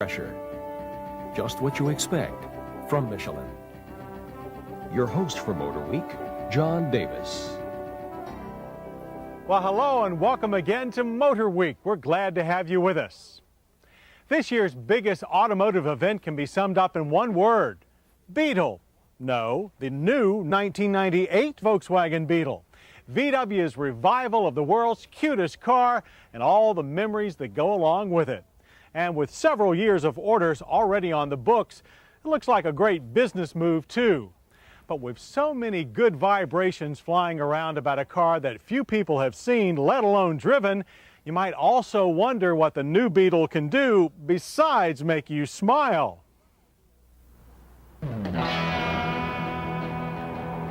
pressure. Just what you expect from Michelin. Your host for Motorweek, John Davis. Well, hello and welcome again to Motorweek. We're glad to have you with us. This year's biggest automotive event can be summed up in one word: Beetle. No, the new 1998 Volkswagen Beetle. VW's revival of the world's cutest car and all the memories that go along with it. And with several years of orders already on the books, it looks like a great business move too. But with so many good vibrations flying around about a car that few people have seen, let alone driven, you might also wonder what the new Beetle can do besides make you smile.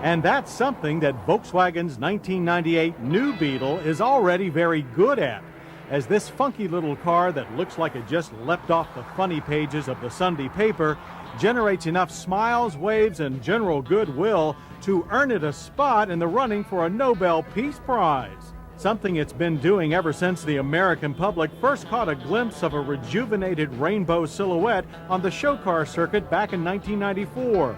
And that's something that Volkswagen's 1998 new Beetle is already very good at, as this funky little car that looks like it just leapt off the funny pages of the Sunday paper generates enough smiles, waves, and general goodwill to earn it a spot in the running for a Nobel Peace Prize. Something it's been doing ever since the American public first caught a glimpse of a rejuvenated rainbow silhouette on the show car circuit back in 1994.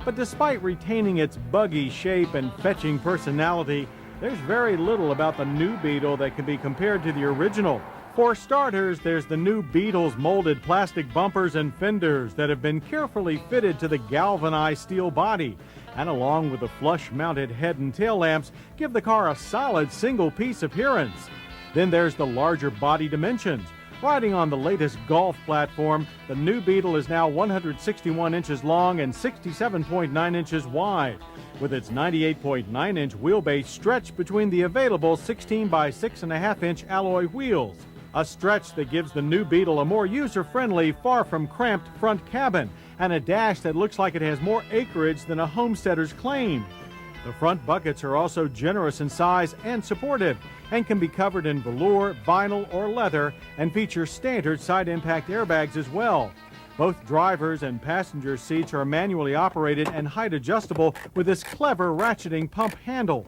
But despite retaining its buggy shape and fetching personality, there's very little about the new Beetle that can be compared to the original. For starters, there's the new Beetle's molded plastic bumpers and fenders that have been carefully fitted to the galvanized steel body, and along with the flush-mounted head and tail lamps, give the car a solid single-piece appearance. Then there's the larger body dimensions. Riding on the latest Golf platform, the new Beetle is now 161 inches long and 67.9 inches wide, with its 98.9-inch wheelbase stretched between the available 16 by 6.5-inch alloy wheels. A stretch that gives the new Beetle a more user-friendly, far from cramped front cabin, and a dash that looks like it has more acreage than a homesteader's claim. The front buckets are also generous in size and supportive, and can be covered in velour, vinyl, or leather, and feature standard side impact airbags as well. Both drivers and passenger seats are manually operated and height adjustable with this clever ratcheting pump handle,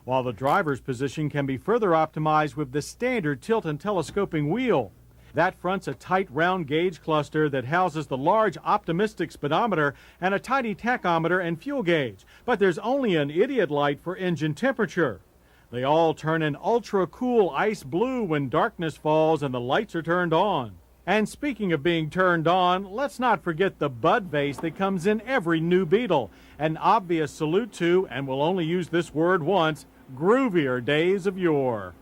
while the driver's position can be further optimized with the standard tilt and telescoping wheel. That front's a tight round gauge cluster that houses the large optimistic speedometer and a tiny tachometer and fuel gauge, but there's only an idiot light for engine temperature. They all turn an ultra-cool ice blue when darkness falls and the lights are turned on. And speaking of being turned on, let's not forget the bud vase that comes in every new Beetle, an obvious salute to, and we'll only use this word once, groovier days of yore,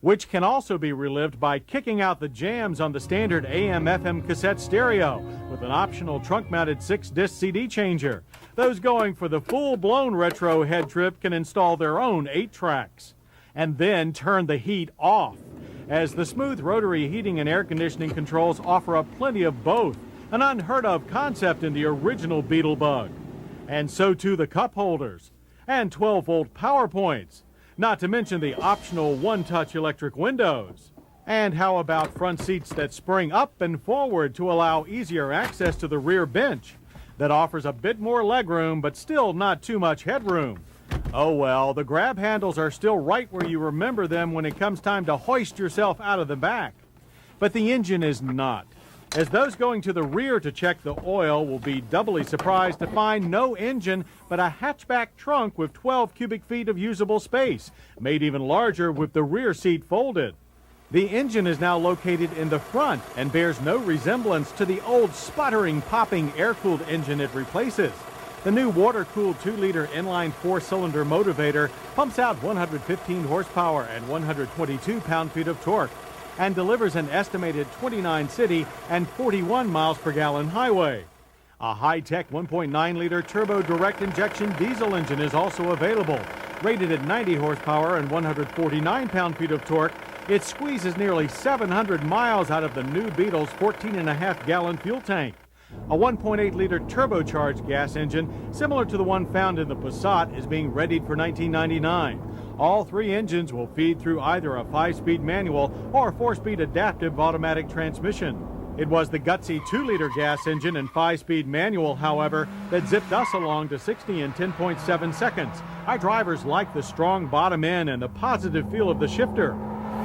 which can also be relived by kicking out the jams on the standard AM/FM cassette stereo with an optional trunk-mounted 6-disc CD changer. Those going for the full-blown retro head trip can install their own 8 tracks and then turn the heat off, as the smooth rotary heating and air conditioning controls offer up plenty of both, an unheard-of concept in the original Beetle Bug. And so too the cup holders and 12-volt power points, not to mention the optional one-touch electric windows. And how about front seats that spring up and forward to allow easier access to the rear bench that offers a bit more legroom but still not too much headroom? Oh well, the grab handles are still right where you remember them when it comes time to hoist yourself out of the back. But the engine is not, as those going to the rear to check the oil will be doubly surprised to find no engine but a hatchback trunk with 12 cubic feet of usable space, made even larger with the rear seat folded. The engine is now located in the front and bears no resemblance to the old sputtering, popping air-cooled engine it replaces. The new water-cooled 2-liter inline 4-cylinder motivator pumps out 115 horsepower and 122 pound-feet of torque and delivers an estimated 29 city and 41 miles per gallon highway. A high-tech 1.9-liter turbo direct injection diesel engine is also available. Rated at 90 horsepower and 149 pound-feet of torque, it squeezes nearly 700 miles out of the new Beetle's 14.5-gallon fuel tank. A 1.8-liter turbocharged gas engine, similar to the one found in the Passat, is being readied for 1999. All 3 engines will feed through either a 5-speed manual or 4-speed adaptive automatic transmission. It was the gutsy 2-liter gas engine and 5-speed manual, however, that zipped us along to 60 in 10.7 seconds. Our drivers liked the strong bottom end and the positive feel of the shifter.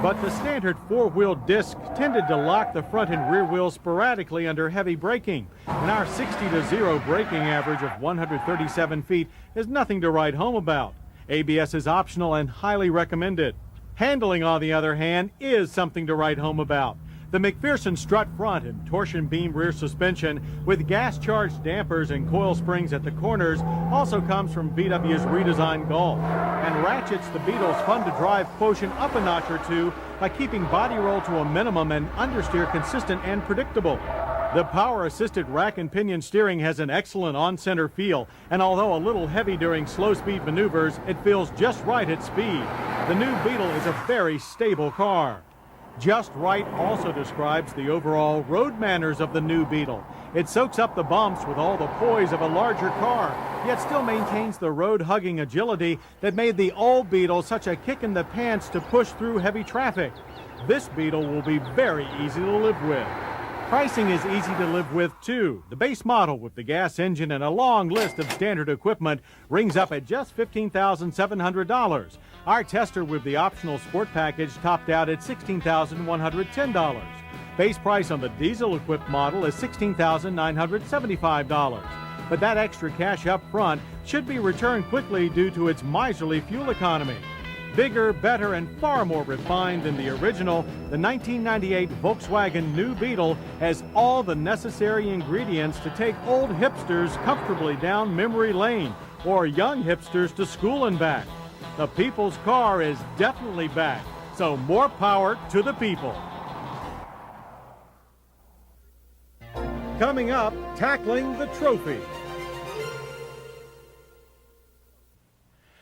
But the standard four-wheel disc tended to lock the front and rear wheels sporadically under heavy braking, and our 60-to-0 braking average of 137 feet is nothing to write home about. ABS is optional and highly recommended. Handling, on the other hand, is something to write home about. The McPherson strut front and torsion beam rear suspension with gas-charged dampers and coil springs at the corners also comes from VW's redesigned Golf and ratchets the Beetle's fun-to-drive quotient up a notch or two by keeping body roll to a minimum and understeer consistent and predictable. The power-assisted rack and pinion steering has an excellent on-center feel, and although a little heavy during slow-speed maneuvers, it feels just right at speed. The new Beetle is a very stable car. Just Right also describes the overall road manners of the new Beetle. It soaks up the bumps with all the poise of a larger car, yet still maintains the road-hugging agility that made the old Beetle such a kick in the pants to push through heavy traffic. This Beetle will be very easy to live with. Pricing is easy to live with, too. The base model with the gas engine and a long list of standard equipment rings up at just $15,700. Our tester with the optional sport package topped out at $16,110. Base price on the diesel-equipped model is $16,975. But that extra cash up front should be returned quickly due to its miserly fuel economy. Bigger, better, and far more refined than the original, the 1998 Volkswagen New Beetle has all the necessary ingredients to take old hipsters comfortably down memory lane or young hipsters to school and back. The people's car is definitely back, so more power to the people. Coming up, tackling the trophy.